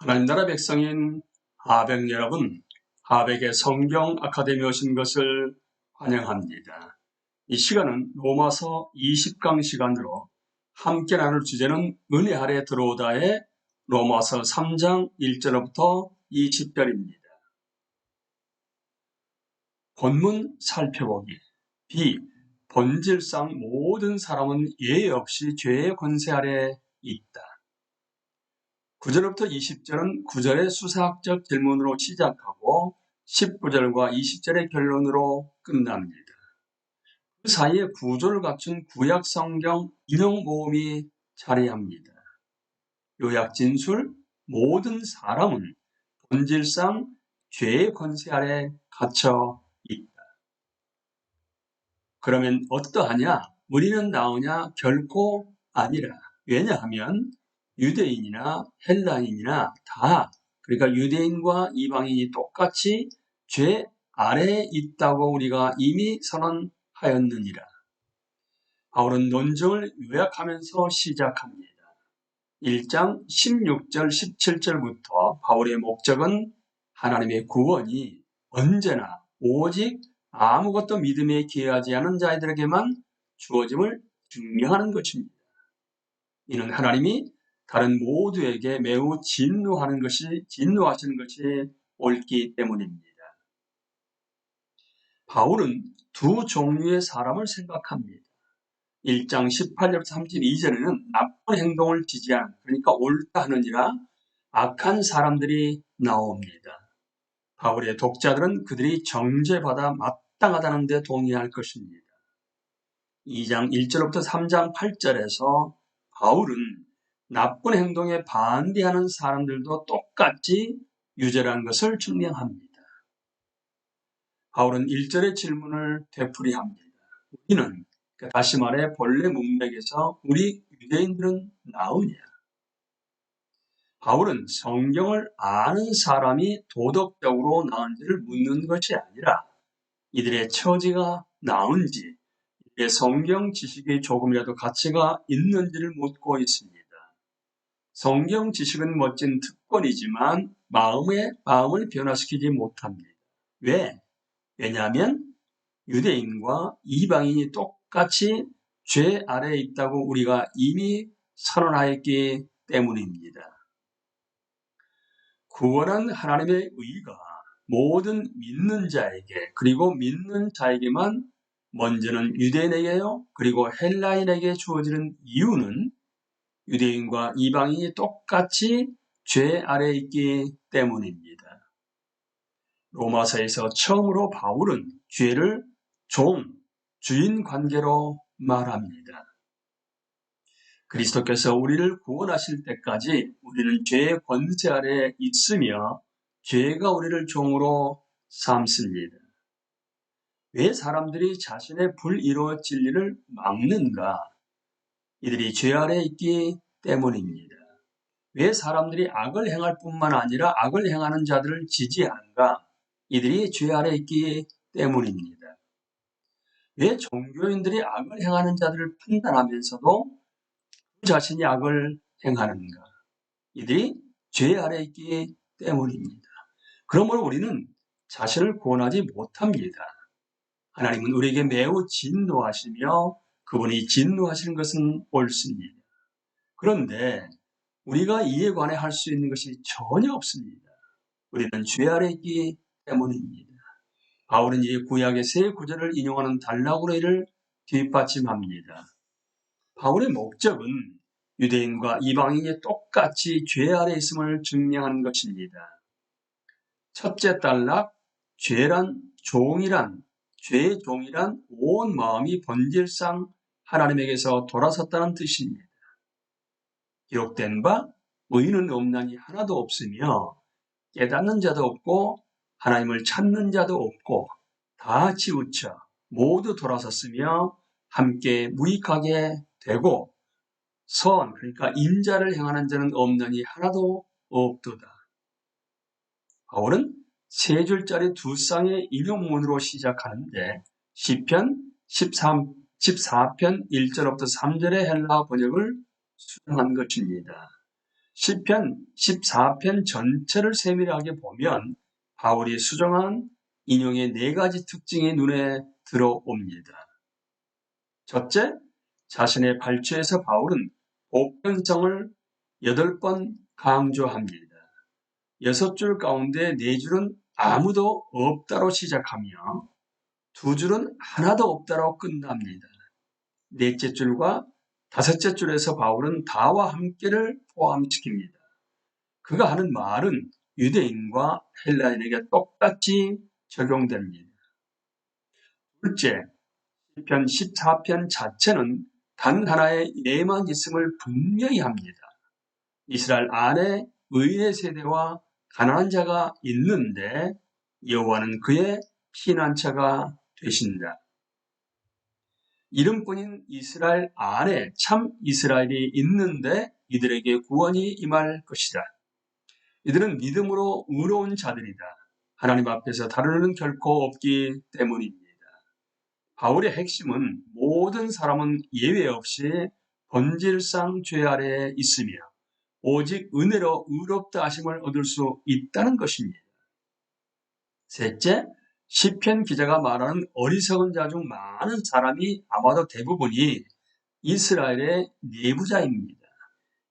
하나님 나라 백성인 하백 여러분, 하백의 성경 아카데미에 오신 것을 환영합니다. 이 시간은 로마서 20강 시간으로 함께 나눌 주제는 은혜 아래 들어오다의 로마서 3장 1절부터 20절입니다. 본문 살펴보기. B. 본질상 모든 사람은 예외 없이 죄의 권세 아래 있다. 9절부터 20절은 9절의 수사학적 질문으로 시작하고 19절과 20절의 결론으로 끝납니다. 그 사이에 구조를 갖춘 구약 성경 인용 모음이 자리합니다. 요약 진술, 모든 사람은 본질상 죄의 권세 아래 갇혀 있다. 그러면 어떠하냐? 우리는 나오냐? 결코 아니라. 왜냐하면 유대인이나 헬라인이나 다, 그러니까 유대인과 이방인이 똑같이 죄 아래에 있다고 우리가 이미 선언하였느니라. 바울은 논증을 요약하면서 시작합니다. 1장 16절 17절부터 바울의 목적은 하나님의 구원이 언제나 오직 아무것도 믿음에 기여하지 않은 자들에게만 주어짐을 증명하는 것입니다. 이는 하나님이 다른 모두에게 매우 진노하시는 것이 옳기 때문입니다. 바울은 두 종류의 사람을 생각합니다. 1장 18절부터 32절에는 나쁜 행동을 지지한, 그러니까 옳다 하느니라 악한 사람들이 나옵니다. 바울의 독자들은 그들이 정죄받아 마땅하다는 데 동의할 것입니다. 2장 1절부터 3장 8절에서 바울은 나쁜 행동에 반대하는 사람들도 똑같이 유죄라는 것을 증명합니다. 바울은 1절의 질문을 되풀이합니다. 우리는, 다시 말해 본래 문맥에서 우리 유대인들은 나으냐? 바울은 성경을 아는 사람이 도덕적으로 나은지를 묻는 것이 아니라 이들의 처지가 나은지, 이들의 성경 지식이 조금이라도 가치가 있는지를 묻고 있습니다. 성경 지식은 멋진 특권이지만 마음을 변화시키지 못합니다. 왜? 왜냐하면 유대인과 이방인이 똑같이 죄 아래에 있다고 우리가 이미 선언하였기 때문입니다. 구원한 하나님의 의가 모든 믿는 자에게, 그리고 믿는 자에게만 먼저는 유대인에게요, 그리고 헬라인에게 주어지는 이유는 유대인과 이방인이 똑같이 죄 아래에 있기 때문입니다. 로마서에서 처음으로 바울은 죄를 주인 관계로 말합니다. 그리스도께서 우리를 구원하실 때까지 우리는 죄의 권세 아래에 있으며 죄가 우리를 종으로 삼습니다. 왜 사람들이 자신의 불이루어질 일을 막는가? 이들이 죄 아래에 있기 때문입니다. 왜 사람들이 악을 행할 뿐만 아니라 악을 행하는 자들을 지지하는가? 이들이 죄 아래에 있기 때문입니다. 왜 종교인들이 악을 행하는 자들을 판단하면서도 그 자신이 악을 행하는가? 이들이 죄 아래에 있기 때문입니다. 그러므로 우리는 자신을 구원하지 못합니다. 하나님은 우리에게 매우 진노하시며 그분이 진노하시는 것은 옳습니다. 그런데 우리가 이에 관해 할 수 있는 것이 전혀 없습니다. 우리는 죄 아래에 있기 때문입니다. 바울은 이 구약의 세 구절을 인용하는 단락으로 뒷받침합니다. 바울의 목적은 유대인과 이방인이 똑같이 죄 아래 있음을 증명하는 것입니다. 첫째 단락, 죄의 종이란 온 마음이 본질상 하나님에게서 돌아섰다는 뜻입니다. 기록된 바 의인은 없나니 하나도 없으며 깨닫는 자도 없고 하나님을 찾는 자도 없고 다 치우쳐 모두 돌아섰으며 함께 무익하게 되고 그러니까 인자를 행하는 자는 없나니 하나도 없도다. 바울은 세 줄짜리 두 쌍의 인용문으로 시작하는데 시편 14편 1절부터 3절의 헬라 번역을 수정한 것입니다. 시편 14편 전체를 세밀하게 보면 바울이 수정한 인용의 4가지 특징이 눈에 들어옵니다. 첫째, 자신의 발췌에서 바울은 보편성을 8번 강조합니다. 6줄 가운데 4줄은 아무도 없다로 시작하며 2줄은 하나도 없다로 끝납니다. 넷째 줄과 5째 줄에서 바울은 다와 함께를 포함시킵니다. 그가 하는 말은 유대인과 헬라인에게 똑같이 적용됩니다. 둘째, 시편 14편 자체는 단 하나의 예만 있음을 분명히 합니다. 이스라엘 안에 의인의 세대와 가난한 자가 있는데 여호와는 그의 피난처가 되신다. 이름뿐인 이스라엘 안에 참 이스라엘이 있는데 이들에게 구원이 임할 것이다. 이들은 믿음으로 의로운 자들이다. 하나님 앞에서 다루는 결코 없기 때문입니다. 바울의 핵심은 모든 사람은 예외 없이 본질상 죄 아래에 있으며 오직 은혜로 의롭다 하심을 얻을 수 있다는 것입니다. 셋째, 시편 기자가 말하는 어리석은 자 중 많은 사람이 아마도 대부분이 이스라엘의 내부자입니다.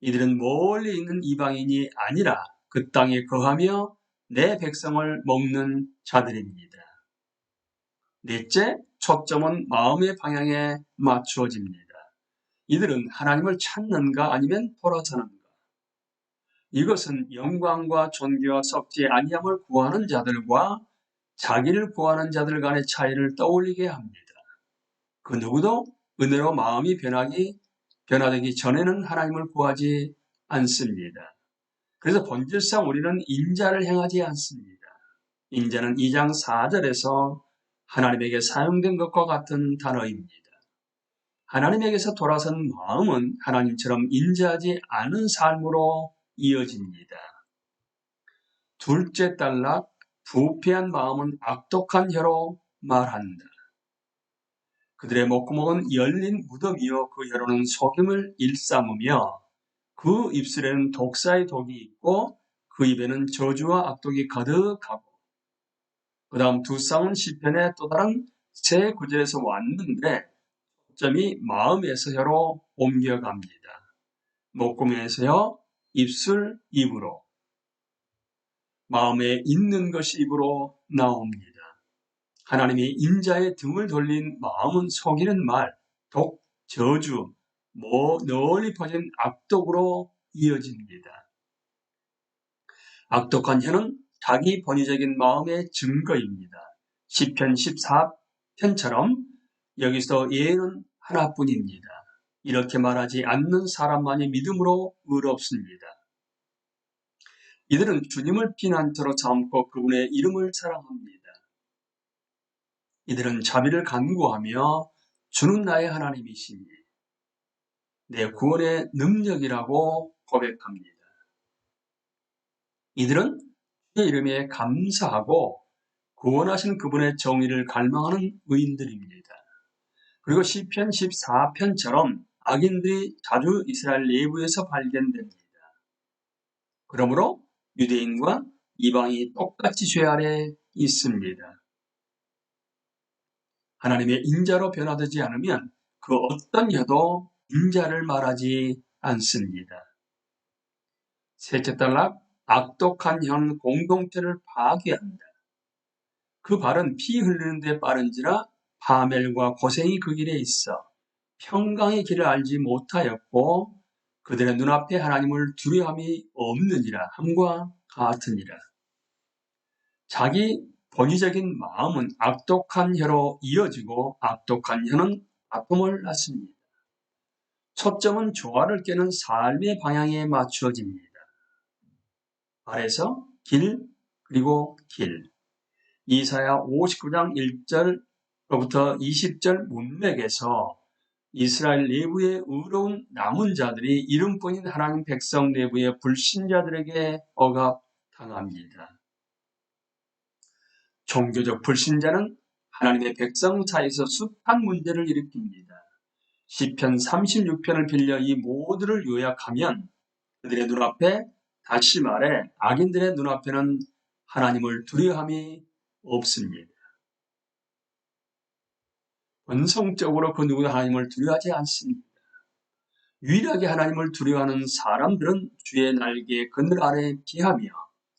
이들은 멀리 있는 이방인이 아니라 그 땅에 거하며 내 백성을 먹는 자들입니다. 넷째, 초점은 마음의 방향에 맞추어집니다. 이들은 하나님을 찾는가 아니면 돌아서는가. 이것은 영광과 존귀와 썩지 아니함을 구하는 자들과 자기를 구하는 자들 간의 차이를 떠올리게 합니다. 그 누구도 은혜로 마음이 변화되기 전에는 하나님을 구하지 않습니다. 그래서 본질상 우리는 인자를 행하지 않습니다. 인자는 2장 4절에서 하나님에게 사용된 것과 같은 단어입니다. 하나님에게서 돌아선 마음은 하나님처럼 인자하지 않은 삶으로 이어집니다. 둘째 단락, 부패한 마음은 악독한 혀로 말한다. 그들의 목구멍은 열린 무덤이요 그 혀로는 속임을 일삼으며 그 입술에는 독사의 독이 있고 그 입에는 저주와 악독이 가득하고. 그 다음 두 쌍은 시편의 또 다른 새 구절에서 왔는데 초점이 마음에서 혀로 옮겨갑니다. 목구멍에서 혀, 입술, 입으로. 마음에 있는 것이 입으로 나옵니다. 하나님이 인자의 등을 돌린 마음은 속이는 말, 독, 저주, 널리 퍼진 악독으로 이어집니다. 악독한 혀는 자기 본의적인 마음의 증거입니다. 시편 14편처럼 여기서 예는 하나뿐입니다. 이렇게 말하지 않는 사람만이 믿음으로 의롭습니다. 이들은 주님을 피난처로 삼고 그분의 이름을 사랑합니다. 이들은 자비를 간구하며 주는 나의 하나님이시니 내 구원의 능력이라고 고백합니다. 이들은 주의 이름에 감사하고 구원하신 그분의 정의를 갈망하는 의인들입니다. 그리고 시편 14편처럼 악인들이 자주 이스라엘 내부에서 발견됩니다. 그러므로 유대인과 이방인이 똑같이 죄 아래 있습니다. 하나님의 인자로 변화되지 않으면 그 어떤 혀도 인자를 말하지 않습니다. 셋째 단락, 악독한 혀는 공동체를 파괴한다. 그 발은 피 흘리는 데 빠른지라 파멸과 고생이 그 길에 있어 평강의 길을 알지 못하였고 그들의 눈앞에 하나님을 두려움이 없느니라 함과 같으니라. 자기 본의적인 마음은 악독한 혀로 이어지고 악독한 혀는 아픔을 낳습니다. 초점은 조화를 깨는 삶의 방향에 맞추어집니다. 아래서 길 그리고 길. 이사야 59장 1절로부터 20절 문맥에서 이스라엘 내부의 의로운 남은 자들이 이름뿐인 하나님 백성 내부의 불신자들에게 억압당합니다. 종교적 불신자는 하나님의 백성 사이에서 숱한 문제를 일으킵니다. 시편 36편을 빌려 이 모두를 요약하면 그들의 눈앞에, 다시 말해 악인들의 눈앞에는 하나님을 두려움이 없습니다. 본성적으로 그 누구도 하나님을 두려워하지 않습니다. 유일하게 하나님을 두려워하는 사람들은 주의 날개 그늘 아래 기하며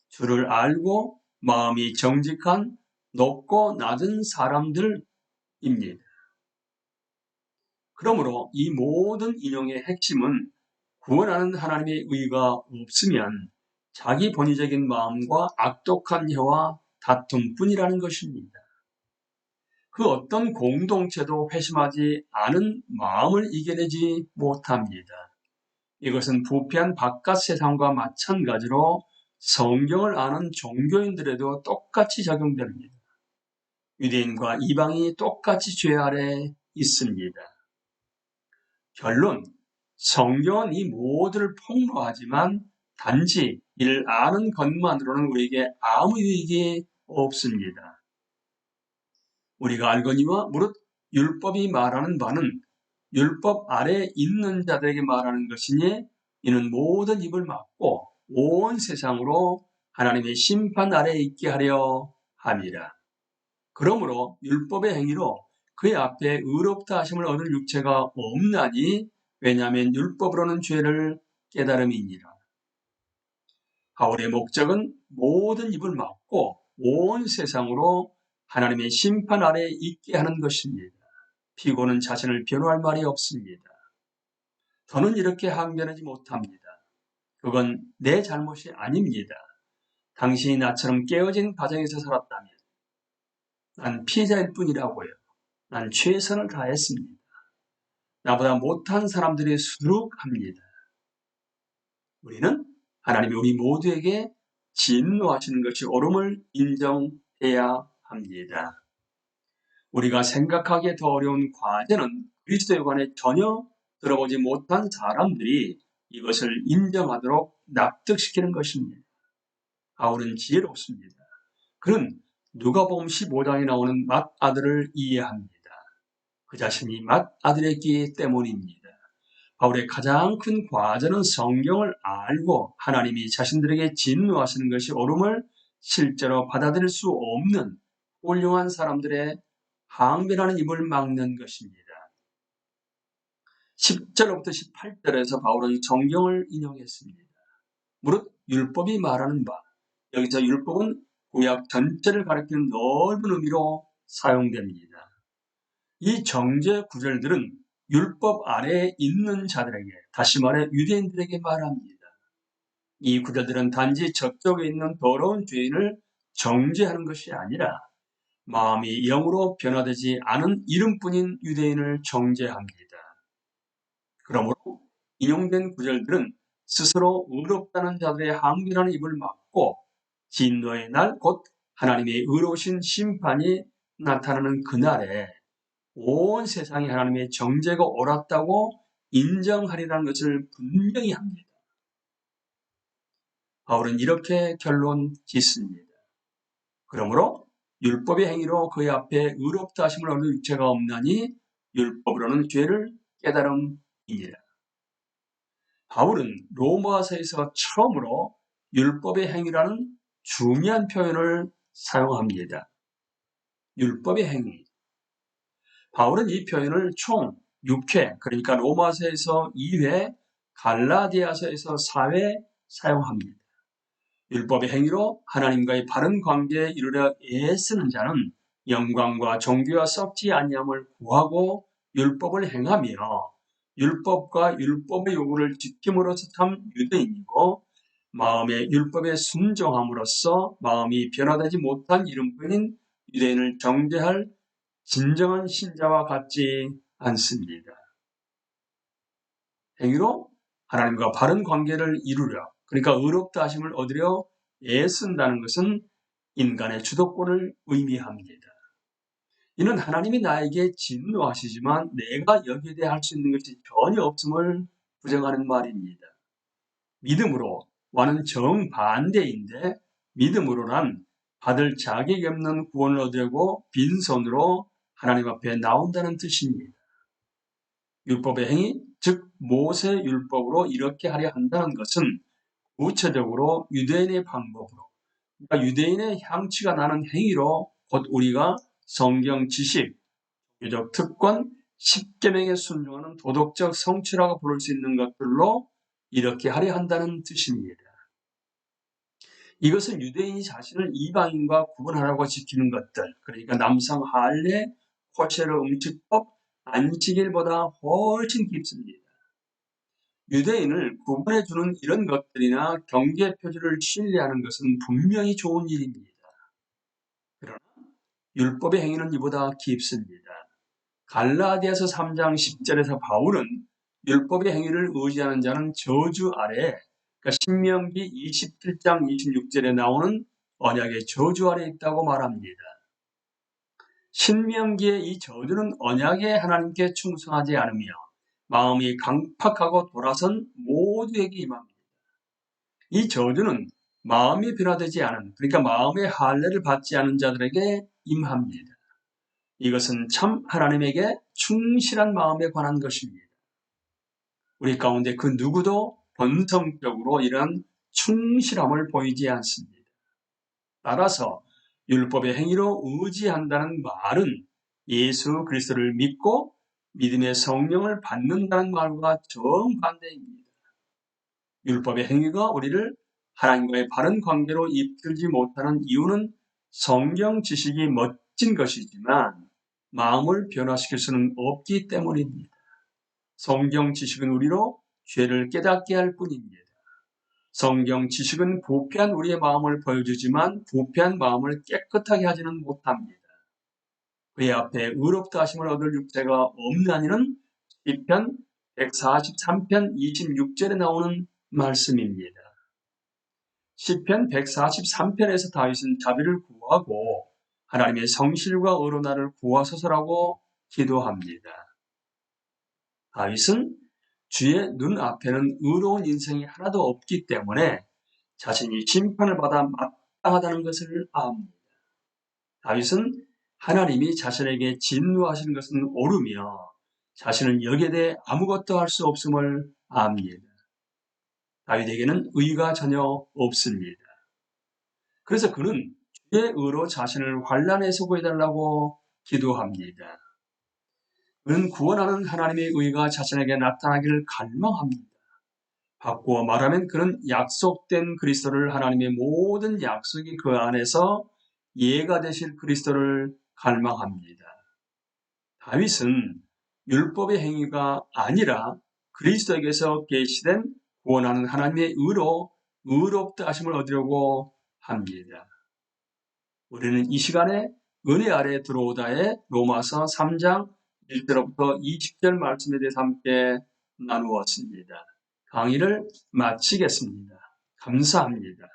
주를 알고 마음이 정직한 높고 낮은 사람들입니다. 그러므로 이 모든 인용의 핵심은 구원하는 하나님의 의가 없으면 자기 본의적인 마음과 악독한 혀와 다툼뿐이라는 것입니다. 그 어떤 공동체도 회심하지 않은 마음을 이겨내지 못합니다. 이것은 부패한 바깥 세상과 마찬가지로 성경을 아는 종교인들에도 똑같이 적용됩니다. 유대인과 이방인이 똑같이 죄 아래 있습니다. 결론, 성경은 이 모두를 폭로하지만 단지 이를 아는 것만으로는 우리에게 아무 유익이 없습니다. 우리가 알거니와 무릇 율법이 말하는 바는 율법 아래 있는 자들에게 말하는 것이니 이는 모든 입을 막고 온 세상으로 하나님의 심판 아래 있게 하려 함이라. 그러므로 율법의 행위로 그의 앞에 의롭다 하심을 얻을 육체가 없나니 왜냐하면 율법으로는 죄를 깨달음이니라. 바울의 목적은 모든 입을 막고 온 세상으로 하나님의 심판 아래 있게 하는 것입니다. 피고는 자신을 변호할 말이 없습니다. 더는 이렇게 항변하지 못합니다. 그건 내 잘못이 아닙니다. 당신이 나처럼 깨어진 가정에서 살았다면 난 피해자일 뿐이라고요. 난 최선을 다했습니다. 나보다 못한 사람들이 수두룩합니다. 우리는 하나님이 우리 모두에게 진노하시는 것이 옳음을 인정해야 합니다. 우리가 생각하기에 더 어려운 과제는 그리스도에 관해 전혀 들어보지 못한 사람들이 이것을 인정하도록 납득시키는 것입니다. 바울은 지혜롭습니다. 그는 누가복음 15장에 나오는 맏아들을 이해합니다. 그 자신이 맏아들이었기 때문입니다. 바울의 가장 큰 과제는 성경을 알고 하나님이 자신들에게 진노하시는 것이 옳음을 실제로 받아들일 수 없는 훌륭한 사람들의 항변하는 입을 막는 것입니다. 10절부터 18절에서 바울은 성경을 인용했습니다. 무릇 율법이 말하는 바, 여기서 율법은 구약 전체를 가리키는 넓은 의미로 사용됩니다. 이 정죄 구절들은 율법 아래에 있는 자들에게, 다시 말해 유대인들에게 말합니다. 이 구절들은 단지 저쪽에 있는 더러운 죄인을 정죄하는 것이 아니라 마음이 영으로 변화되지 않은 이름뿐인 유대인을 정죄합니다. 그러므로 인용된 구절들은 스스로 의롭다는 자들의 항변하는 입을 막고 진노의 날, 곧 하나님의 의로우신 심판이 나타나는 그날에 온 세상이 하나님의 정죄가 옳았다고 인정하리라는 것을 분명히 합니다. 바울은 이렇게 결론 짓습니다. 그러므로 율법의 행위로 그의 앞에 의롭다 하심을 얻는 육체가 없나니 율법으로는 죄를 깨달음이니라. 바울은 로마서에서 처음으로 율법의 행위라는 중요한 표현을 사용합니다. 율법의 행위. 바울은 이 표현을 총 6회, 그러니까 로마서에서 2회, 갈라디아서에서 4회 사용합니다. 율법의 행위로 하나님과의 바른 관계에 이르려 애쓰는 자는 영광과 종교와 썩지 아니함을 구하고 율법을 행하며 율법과 율법의 요구를 지킴으로써 참 유대인이고 마음의 율법에 순종함으로써 마음이 변화되지 못한 이름뿐인 유대인을 정죄할 진정한 신자와 같지 않습니다. 행위로 하나님과 바른 관계를 이루려, 그러니까 의롭다 하심을 얻으려 애쓴다는 것은 인간의 주도권을 의미합니다. 이는 하나님이 나에게 진노하시지만 내가 여기에 대해 할 수 있는 것이 전혀 없음을 부정하는 말입니다. 믿음으로와는 정반대인데 믿음으로란 받을 자격이 없는 구원을 얻으려고 빈손으로 하나님 앞에 나온다는 뜻입니다. 율법의 행위, 즉 모세 율법으로 이렇게 하려 한다는 것은 구체적으로 유대인의 방법으로, 그러니까 유대인의 향취가 나는 행위로 곧 우리가 성경 지식, 교적 특권, 십계명에 순종하는 도덕적 성취라고 부를 수 있는 것들로 이렇게 하려 한다는 뜻입니다. 이것은 유대인이 자신을 이방인과 구분하라고 지키는 것들, 그러니까 남성 할례, 코세르 음식법, 안식일보다 훨씬 깊습니다. 유대인을 구분해주는 이런 것들이나 경계 표준을 신뢰하는 것은 분명히 좋은 일입니다. 그러나 율법의 행위는 이보다 깊습니다. 갈라디아서 3장 10절에서 바울은 율법의 행위를 의지하는 자는 저주 아래, 그러니까 신명기 27장 26절에 나오는 언약의 저주 아래 있다고 말합니다. 신명기의 이 저주는 언약의 하나님께 충성하지 않으며 마음이 강팍하고 돌아선 모두에게 임합니다. 이 저주는 마음이 변화되지 않은, 그러니까 마음의 할례를 받지 않은 자들에게 임합니다. 이것은 참 하나님에게 충실한 마음에 관한 것입니다. 우리 가운데 그 누구도 본성적으로 이러한 충실함을 보이지 않습니다. 따라서 율법의 행위로 의지한다는 말은 예수 그리스도를 믿고 믿음의 성령을 받는다는 말과 정반대입니다. 율법의 행위가 우리를 하나님과의 바른 관계로 이끌지 못하는 이유는 성경 지식이 멋진 것이지만 마음을 변화시킬 수는 없기 때문입니다. 성경 지식은 우리로 죄를 깨닫게 할 뿐입니다. 성경 지식은 부패한 우리의 마음을 보여주지만 부패한 마음을 깨끗하게 하지는 못합니다. 그의 앞에 의롭다 하심을 얻을 육체가 없는 이는 시편 143편 26절에 나오는 말씀입니다. 시편 143편에서 다윗은 자비를 구하고 하나님의 성실과 의로 나를 구하소서라고 기도합니다. 다윗은 주의 눈앞에는 의로운 인생이 하나도 없기 때문에 자신이 심판을 받아 마땅하다는 것을 압니다. 다윗은 하나님이 자신에게 진노하시는 것은 옳으며 자신은 여기에 대해 아무것도 할 수 없음을 압니다. 다윗에게는 의가 전혀 없습니다. 그래서 그는 주의 의로 자신을 환난에서 구해달라고 기도합니다. 그는 구원하는 하나님의 의가 자신에게 나타나기를 갈망합니다. 바꾸어 말하면 그는 약속된 그리스도를, 하나님의 모든 약속이 그 안에서 예가 되실 그리스도를 갈망합니다. 다윗은 율법의 행위가 아니라 그리스도에게서 계시된 구원하는 하나님의 의로 의롭다 하심을 얻으려고 합니다. 우리는 이 시간에 은혜 아래 들어오다의 로마서 3장 1절부터 20절 말씀에 대해서 함께 나누었습니다. 강의를 마치겠습니다. 감사합니다.